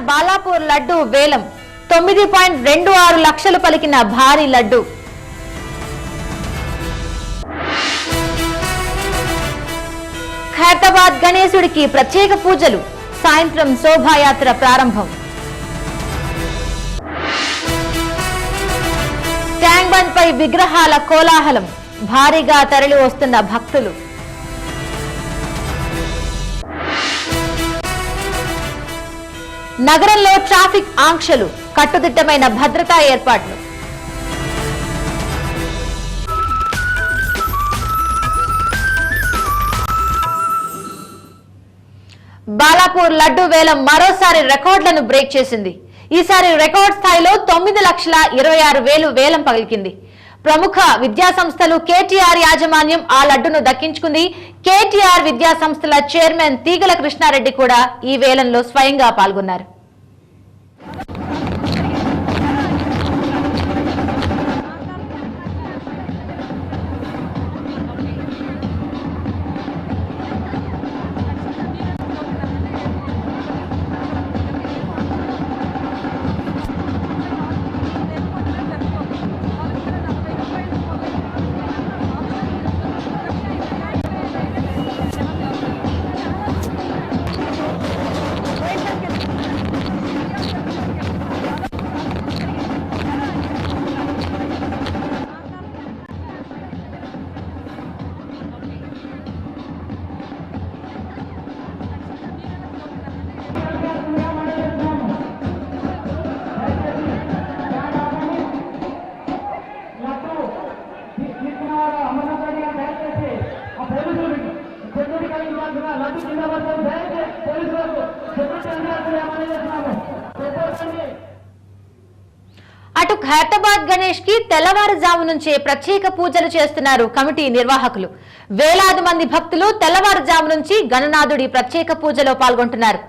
బాలాపూర్ లడ్డు వేలం 9.26 లక్షలు పలికిన భారీ లడ్డు. ఖైరతాబాద్ గణేశుడికి ప్రత్యేక పూజలు, సాయంత్రం శోభాయాత్ర ప్రారంభం. ట్యాంక్ బండ్ పై విగ్రహాల కోలాహలం, భారీగా తరలి వస్తున్న భక్తులు. నగరంలో ట్రాఫిక్ ఆంక్షలు, కట్టుదిట్టమైన భద్రతా ఏర్పాట్లు. బాలాపూర్ లడ్డు వేలం మరోసారి రికార్డులను బ్రేక్ చేసింది. ఈసారి రికార్డ్ స్థాయిలో 9,26,000 వేలం పలికింది. ప్రముఖ విద్యా సంస్థలు కేటీఆర్ యాజమాన్యం ఆ లడ్డును దక్కించుకుంది. కేటీఆర్ విద్యా సంస్థల చైర్మన్ తీగల కృష్ణారెడ్డి కూడా ఈ వేలంలో స్వయంగా పాల్గొన్నారు. అటు ఖైరతాబాద్ గణేష్ కి తెల్లవారుజాము నుంచే ప్రత్యేక పూజలు చేస్తున్నారు కమిటీ నిర్వాహకులు. వేలాది మంది భక్తులు తెల్లవారుజాము నుంచి గణనాథుడి ప్రత్యేక పూజలో పాల్గొంటున్నారు.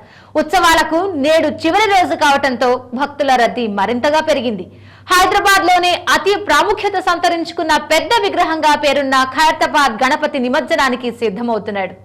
ఉత్సవాలకు నేడు చివరి రోజు కావడంతో భక్తుల రద్దీ మరింతగా పెరిగింది. హైదరాబాద్ లోనే అతి ప్రాముఖ్యత సంతరించుకున్న పెద్ద విగ్రహంగా పేరున్న ఖైరతాబాద్ గణపతి నిమజ్జనానికి సిద్ధమవుతున్నాడు.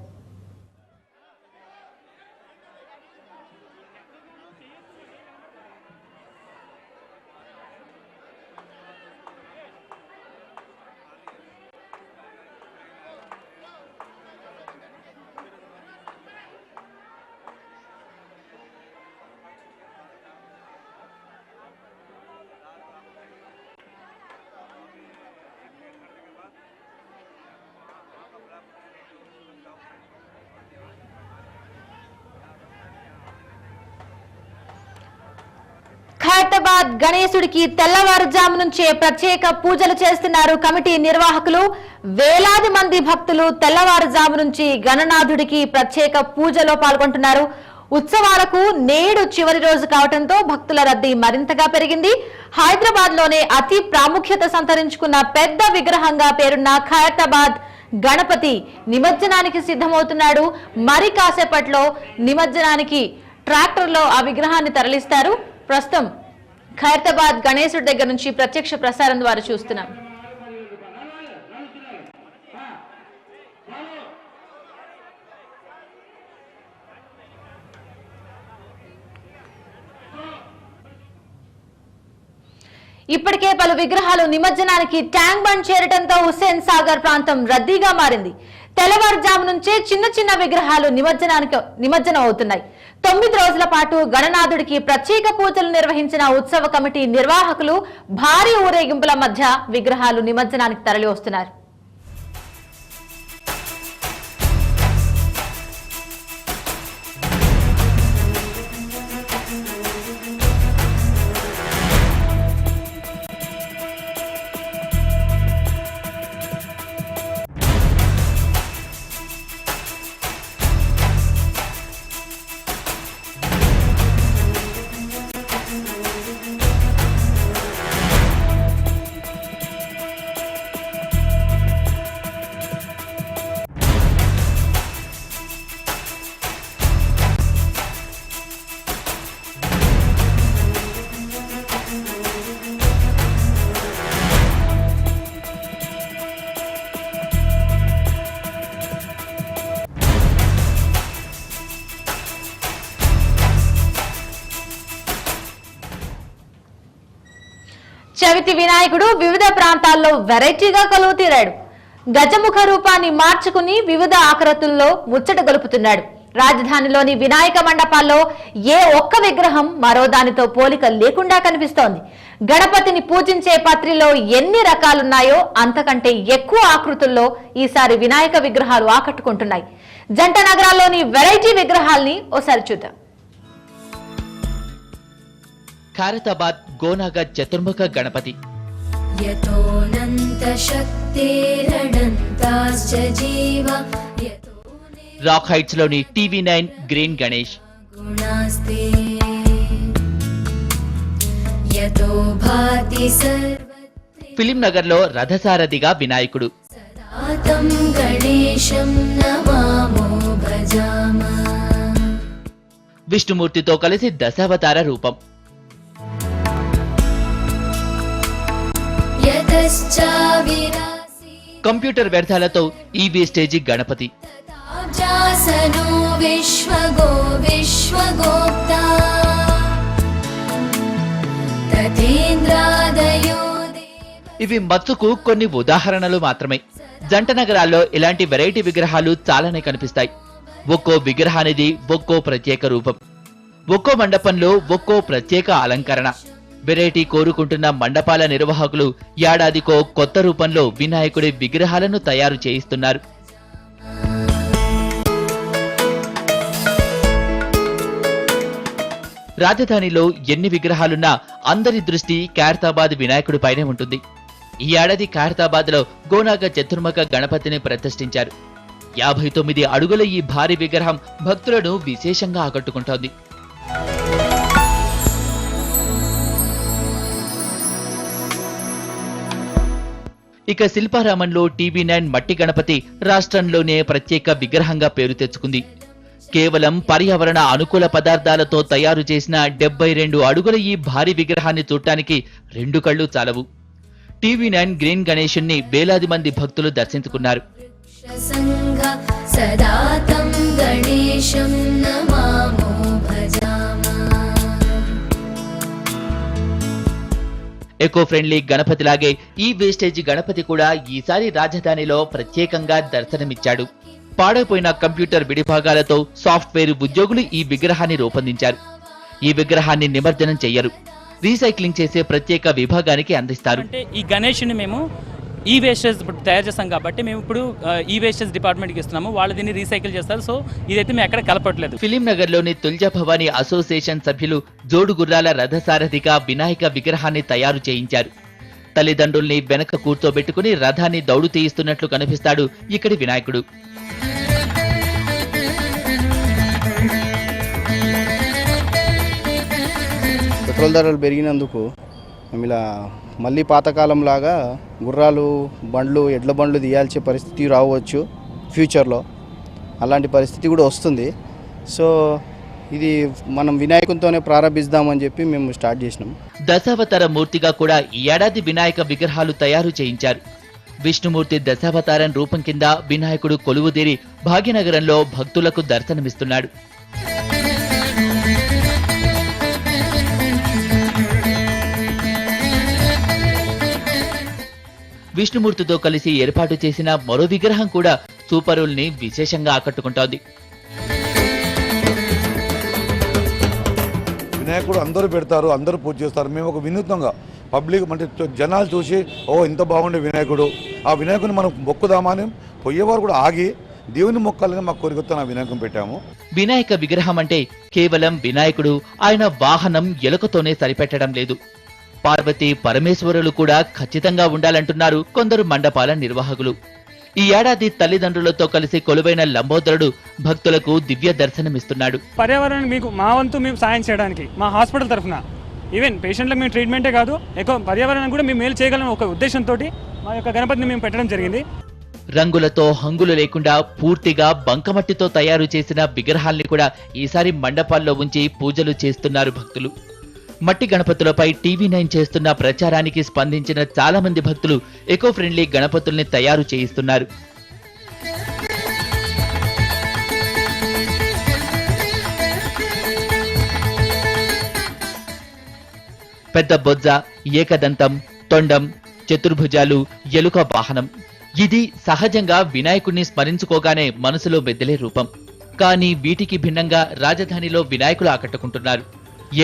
ఖైరతాబాద్ గణేశుడికి తెల్లవారుజాము నుంచే ప్రత్యేక పూజలు చేస్తున్నారు కమిటీ నిర్వాహకులు. వేలాది మంది భక్తులు తెల్లవారుజాము నుంచి గణనాథుడికి ప్రత్యేక పూజలో పాల్గొంటున్నారు. ఉత్సవాలకు నేడు చివరి రోజు కావడంతో భక్తుల రద్దీ మరింతగా పెరిగింది. హైదరాబాద్ లోనే అతి ప్రాముఖ్యత సంతరించుకున్న పెద్ద విగ్రహంగా పేరున్న ఖైరతాబాద్ గణపతి నిమజ్జనానికి సిద్ధమవుతున్నాడు. మరి కాసేపట్లో నిమజ్జనానికి ట్రాక్టర్లో ఆ విగ్రహాన్ని తరలిస్తారు. ప్రస్తుతం ఖైరతాబాద్ గణేశుడి దగ్గర నుంచి ప్రత్యక్ష ప్రసారం ద్వారా చూస్తున్నాం. ఇప్పటికే పలు విగ్రహాలు నిమజ్జనానికి ట్యాంక్ బండ్ చేరటంతో హుస్సేన్ సాగర్ ప్రాంతం రద్దీగా మారింది. తెల్లవారుజాము నుంచే చిన్న చిన్న విగ్రహాలు నిమజ్జనం అవుతున్నాయి. 9 రోజుల పాటు గణనాథుడికి ప్రత్యేక పూజలు నిర్వహించిన ఉత్సవ కమిటీ నిర్వాహకులు భారీ ఊరేగింపుల మధ్య విగ్రహాలు నిమజ్జనానికి తరలి వస్తున్నారు. గణవితి వినాయకుడు వివిధ ప్రాంతాల్లో వెరైటీగా కొలువు తీరాడు. గజముఖ రూపాన్ని మార్చుకుని వివిధ ఆకృతుల్లో ముచ్చట గొలుపుతున్నాడు. రాజధానిలోని వినాయక మండపాల్లో ఏ ఒక్క విగ్రహం మరో దానితో పోలిక లేకుండా కనిపిస్తోంది. గణపతిని పూజించే పత్రిలో ఎన్ని రకాలున్నాయో అంతకంటే ఎక్కువ ఆకృతుల్లో ఈసారి వినాయక విగ్రహాలు ఆకట్టుకుంటున్నాయి. జంట నగరాల్లోని వెరైటీ విగ్రహాల్ని ఓసారి చూద్దాం. ఖైరతాబాద్ గోనాగ చతుర్ముఖ గణపతి, రాక్ హైట్స్ లోని TV9 green Ganesh, film Nagar లో రథసారథిగా వినాయకుడు, విష్ణుమూర్తితో కలిసి దశావతార రూపం, కంప్యూటర్ వ్యర్థాలతో ఈవీ స్టేజి గణపతి, ఇవి మత్సుకు కొన్ని ఉదాహరణలు మాత్రమే. జంట నగరాల్లో ఇలాంటి వెరైటీ విగ్రహాలు చాలానే కనిపిస్తాయి. ఒక్కో విగ్రహానిది ఒక్కో ప్రత్యేక రూపం, ఒక్కో మండపంలో ఒక్కో ప్రత్యేక అలంకరణ. వెరైటీ కోరుకుంటున్న మండపాల నిర్వాహకులు ఏడాదికో కొత్త రూపంలో వినాయకుడి విగ్రహాలను తయారు చేయిస్తున్నారు. రాజధానిలో ఎన్ని విగ్రహాలున్నా అందరి దృష్టి ఖైరతాబాద్ వినాయకుడి పైనే ఉంటుంది. ఈ ఏడాది ఖైరతాబాద్ లో గోనాగ చతుర్ముఖ గణపతిని ప్రతిష్ఠించారు. 59 అడుగుల ఈ భారీ విగ్రహం భక్తులను విశేషంగా ఆకట్టుకుంటోంది. ఇక శిల్పారామంలో TV9 మట్టి గణపతి రాష్ట్రంలోనే ప్రత్యేక విగ్రహంగా పేరు తెచ్చుకుంది. కేవలం పర్యావరణ అనుకూల పదార్థాలతో తయారు చేసిన 72 అడుగుల ఈ భారీ విగ్రహాన్ని చూడటానికి 2 కళ్ళు చాలవు. TV9 గ్రీన్ గణేశుణ్ణి వేలాది మంది భక్తులు దర్శించుకున్నారు. ఎకో ఫ్రెండ్లీ గణపతిలాగే ఈ వేస్టేజ్ గణపతి కూడా ఈసారి రాజధానిలో ప్రత్యేకంగా దర్శనమిచ్చాడు. పాడైపోయిన కంప్యూటర్ విడిభాగాలతో సాఫ్ట్వేర్ ఉద్యోగులు ఈ విగ్రహాన్ని రూపొందించారు. ఈ విగ్రహాన్ని నిమజ్జనం చెయ్యరు, రీసైక్లింగ్ చేసే ప్రత్యేక విభాగానికి అందిస్తారు. ఈ గణేష్ని మేము ఈ వేస్టేజ్ తయారు చేస్తాం కాబట్టి మేము ఇప్పుడు ఈ వేస్టేజ్ డిపార్ట్మెంట్కి ఇస్తున్నాము. వాళ్ళు దీన్ని రీసైకిల్ చేస్తారు. సో ఇదైతే మేము ఎక్కడ కలపట్లేదు. ఫిలిం నగర్ లోని తుల్జా భవానీ అసోసియేషన్ సభ్యులు జోడు గుర్రాల రథసారథిగా వినాయక విగ్రహాన్ని తయారు చేయించారు. తల్లిదండ్రుల్ని వెనక కూర్చోబెట్టుకుని రథాన్ని దౌడు తీయిస్తున్నట్లు కనిపిస్తాడు ఇక్కడి వినాయకుడు. పెట్రోల్ ధరలు పెరిగినందుకు మేము ఇలా మళ్ళీ పాతకాలంలాగా గుర్రాలు బండ్లు ఎడ్ల బండ్లు తీయాల్సే పరిస్థితి రావచ్చు ఫ్యూచర్లో. అలాంటి పరిస్థితి కూడా వస్తుంది. సో ఇది మనం వినాయకునితోనే ప్రారంభిద్దామని చెప్పి మేము స్టార్ట్ చేసినాం. దశావతార మూర్తిగా కూడా ఈ ఏడాది వినాయక విగ్రహాలు తయారు చేయించారు. విష్ణుమూర్తి దశావతారం రూపం కింద వినాయకుడు కొలువుదీరి భాగ్యనగరంలో భక్తులకు దర్శనమిస్తున్నాడు. విష్ణుమూర్తితో కలిసి ఏర్పాటు చేసిన మరో విగ్రహం కూడా సూపరుల్ని విశేషంగా ఆకట్టుకుంటోంది. వినాయకుడు అందరూ పెడతారు, అందరూ పూజ చేస్తారు. మేము ఒక వినూత్నంగా పబ్లిక్ అంటే జనాలు చూసి ఇంత బాగుండే వినాయకుడు, ఆ వినాయకుడిని మనం మొక్కుదామని పోయేవారు కూడా ఆగి దేవుని మొక్కాలని మాకు కోరికతో ఆ వినాయకుని పెట్టాము. వినాయక విగ్రహం అంటే కేవలం వినాయకుడు, ఆయన వాహనం ఎలుకతోనే సరిపెట్టడం లేదు. పార్వతి పరమేశ్వరులు కూడా ఖచ్చితంగా ఉండాలంటున్నారు కొందరు మండపాల నిర్వాహకులు. ఈ ఏడాది తల్లిదండ్రులతో కలిసి కొలువైన లంబోదరుడు భక్తులకు దివ్య దర్శనమిస్తున్నాడు. పర్యావరణానికి మీకు మా వంతు మేము సాయం చేయడానికి మా హాస్పిటల్ తరఫున ఈవెన్ పేషెంట్లకు మేము ట్రీట్మెంటే కాదు, ఎక్కువ పర్యావరణం కూడా మేము మేలు చేయగలని ఒక ఉద్దేశంతో మా యొక్క గణపతిని మేము పెట్టడం జరిగింది. రంగులతో హంగులు లేకుండా పూర్తిగా బంకమట్టితో తయారు చేసిన విగ్రహాల్ని కూడా ఈసారి మండపాల్లో ఉంచి పూజలు చేస్తున్నారు భక్తులు. మట్టి గణపతులపై TV9 చేస్తున్న ప్రచారానికి స్పందించిన చాలా మంది భక్తులు ఎకో ఫ్రెండ్లీ గణపతుల్ని తయారు చేయిస్తున్నారు. పెద్ద బొజ్జ, ఏకదంతం, తొండం, చతుర్భుజాలు, ఎలుక వాహనం. ఇది సహజంగా వినాయకుడిని స్మరించుకోగానే మనసులో మెదిలే రూపం. కానీ వీటికి భిన్నంగా రాజధానిలో వినాయకులు ఆకట్టుకుంటున్నారు.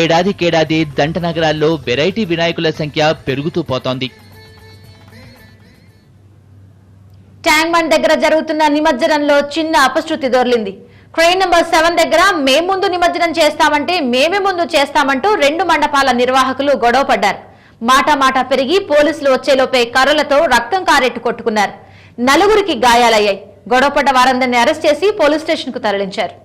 ఏడాదికేడాది జంట నగరాల్లో వెరైటీ వినాయకుల సంఖ్య పెరుగుతూ పోతోంది. ట్యాంక్ బండ్ దగ్గర జరుగుతున్న నిమజ్జనంలో చిన్న అపశృతి దొర్లింది. ట్రైన్ నంబర్ 7 దగ్గర మేం ముందు నిమజ్జనం చేస్తామంటే మేమే ముందు చేస్తామంటూ 2 మండపాల నిర్వాహకులు గొడవ పడ్డారు. మాట పెరిగి పోలీసులు వచ్చేలోపే కర్రలతో రక్తం కారెట్టు కొట్టుకున్నారు. 4 గాయాలయ్యాయి. గొడవపడ్డ వారందరినీ అరెస్ట్ చేసి పోలీస్ స్టేషన్ కు తరలించారు.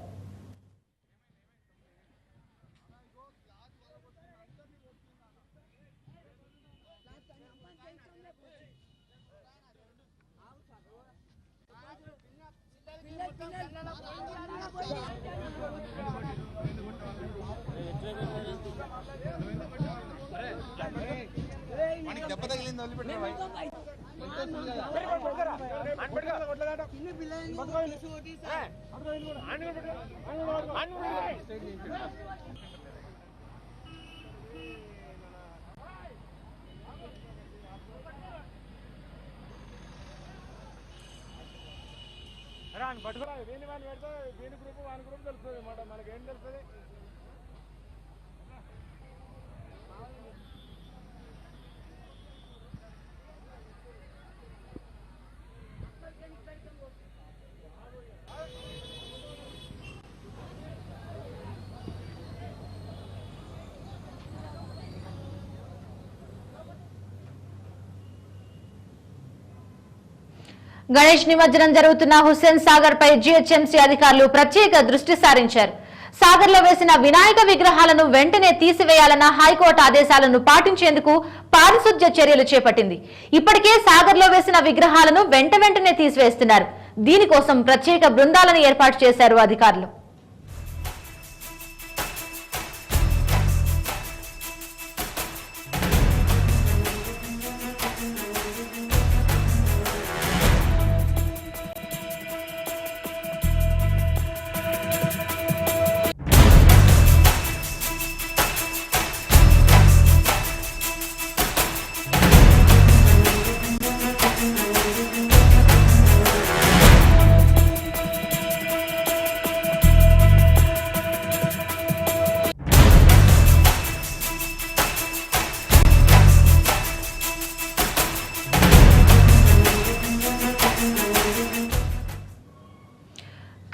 గణేష్ నిమజ్జనం జరుగుతున్న హుస్సేన్ సాగర్ పై జీహెచ్ఎంసీ అధికారులు ప్రత్యేక దృష్టి సారించారు. సాగర్ లో వేసిన వినాయక విగ్రహాలను వెంటనే తీసివేయాలన్న హైకోర్టు ఆదేశాలను పాటించేందుకు పారిశుధ్య చర్యలు చేపట్టింది. ఇప్పటికే సాగర్ లో వేసిన విగ్రహాలను వెంటనే తీసివేస్తున్నారు. దీనికోసం ప్రత్యేక బృందాలను ఏర్పాటు చేశారు అధికారులు.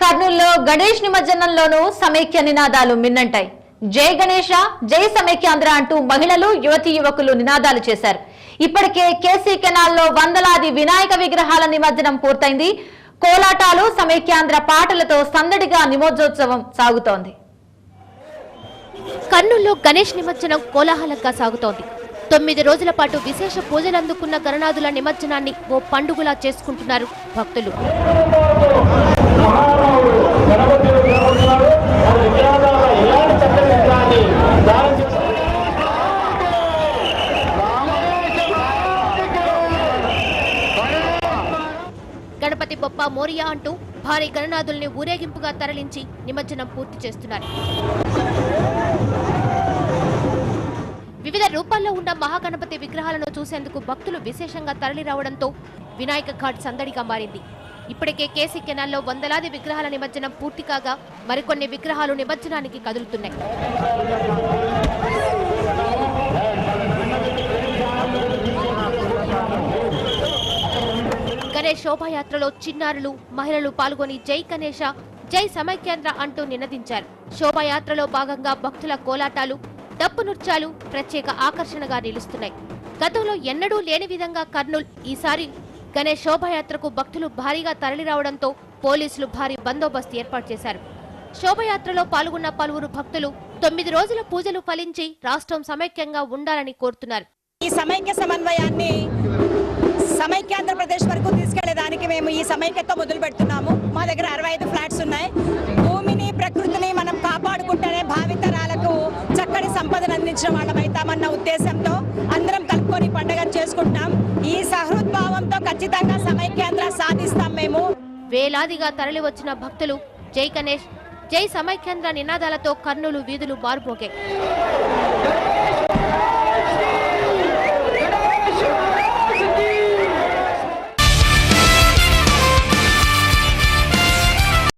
కర్నూలులో గణేష్ నిమజ్జనంలోనూ సమైక్య నినాదాలు మిన్నంటాయి. జై గణేష, జై సమైక్యాంధ్ర అంటూ మహిళలు, యువతీ యువకులు నినాదాలు చేశారు. ఇప్పటికే కేసీ కెనాల్లో వందలాది వినాయక విగ్రహాల నిమజ్జనం పూర్తయింది. కోలాటాలు, సమైక్యాంధ్ర పాటలతో సందడిగా నిమజ్జనోత్సవం సాగుతోంది. కర్నూలులో గణేష్ నిమజ్జనం కోలాహలంగా సాగుతోంది. 9 రోజుల పాటు విశేష పూజలు అందుకున్న గణనాథుల నిమజ్జనాన్ని ఓ పండుగలా చేసుకుంటున్నారు భక్తులు. గణపతి బొప్ప మోరియా అంటూ భారీ గణనాథుల్ని ఊరేగింపుగా తరలించి నిమజ్జనం పూర్తి చేస్తున్నారు. వివిధ రూపాల్లో ఉన్న మహాగణపతి విగ్రహాలను చూసేందుకు భక్తులు విశేషంగా తరలి రావడంతో వినాయక ఘాట్ సందడిగా మారింది. ఇప్పటికే కేసీ కెనాల్లో వందలాది విగ్రహాల నిమజ్జనం పూర్తి కాగా మరికొన్ని విగ్రహాలు నిమజ్జనానికి కదులుతున్నాయి. గణేష్ శోభాయాత్రలో చిన్నారులు, మహిళలు పాల్గొని జై గణేష, జై సమైక్యాంధ్ర అంటూ నినదించారు. శోభాయాత్రలో భాగంగా భక్తుల కోలాటాలు, డప్పు నృత్యాలు ప్రత్యేక ఆకర్షణగా నిలుస్తున్నాయి. గతంలో ఎన్నడూ లేని విధంగా కర్నూలు ఈసారి గణేష్ శోభాయాత్రకు భక్తులు భారీగా తరలిరావడంతో పోలీసులు భారీ బందోబస్తు ఏర్పాటు చేశారు. శోభయాత్రలో పాల్గొన్న పలువురు భక్తులు 9 రోజుల పూజలు ఫలించి రాష్ట్రం సమైక్యంగా ఉండాలని కోరుతున్నారు. ఈ సమైక్య సమన్వయాన్ని సమైక్యాంధ్రప్రదేశ్ వరకు తీసుకెళ్లేదానికి మేము ఈ సమైక్యతో మొదలు పెడుతున్నాము. మా దగ్గర 65 ఫ్లాట్స్ ఉన్నాయి. భూమిని, ప్రకృతిని మనం కాపాడుకుంటేనే భావితరాలకు చక్కటి సంపదను అందించిన వాళ్ళమైతామన్న ఉద్దేశంతో అందరం కలుపుకొని పండుగను చేసుకుంటాం. ఈ సహృద్భావంతో ఖచ్చితంగా సమైక్యాంధ్ర సాధిస్తాం. మేము వేలాదిగా తరలి వచ్చిన భక్తులు జై గణేష్, జై సమైక్యాంధ్ర నినాదాలతో కర్నూలు వీధులు బారుమోగాయి.